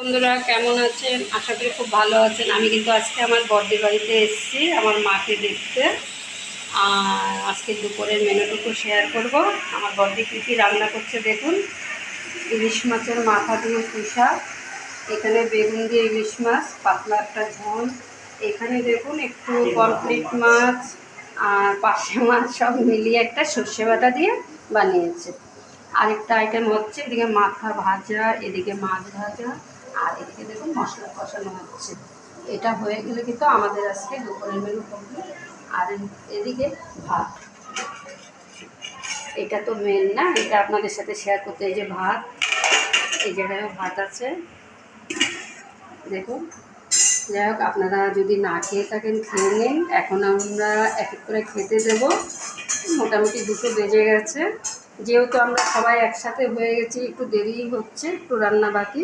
বন্ধুরা কেমন আছেন? আশা করি খুব ভালো আছেন। আমি কিন্তু আজকে আমার বড়দের বাড়িতে এসেছি আমার মাকে দেখতে। আর আজকে দুপুরের মেনুটুকু শেয়ার করব। আমার বড়দি কী কী রান্না করছে দেখুন। ইলিশ মাছের মাথা দিয়ে পুঁই, এখানে বেগুন দিয়ে ইলিশ মাছ, পাতলা একটা ঝোল। এখানে দেখুন একটু পমফ্রেট মাছ আর পার্শে মাছ সব মিলিয়ে একটা সর্ষে বাটা দিয়ে বানিয়েছে। আরেকটা আইটেম হচ্ছে এদিকে মাথা ভাজা, এদিকে মাছ ভাজা, আর এদিকে দেখুন মশলা কষানো হচ্ছে। এটা হয়ে গেলে কিন্তু আমাদের আজকে দুপুরের মেনু কমপ্লিট। আর এদিকে ভাত, এটা তো মেন না, এটা আপনাদের সাথে শেয়ার করতে। এই যে ভাত, এই জায়গায় ভাত আছে দেখুন। যাই হোক, আপনারা যদি না খেয়ে থাকেন খেয়ে নিন। এখন আমরা এক এক করে খেতে দেবো। মোটামুটি 2টো বেজে গেছে। যেহেতু আমরা সবাই একসাথে হয়ে গেছি, একটু দেরি হচ্ছে, একটু রান্না বাকি।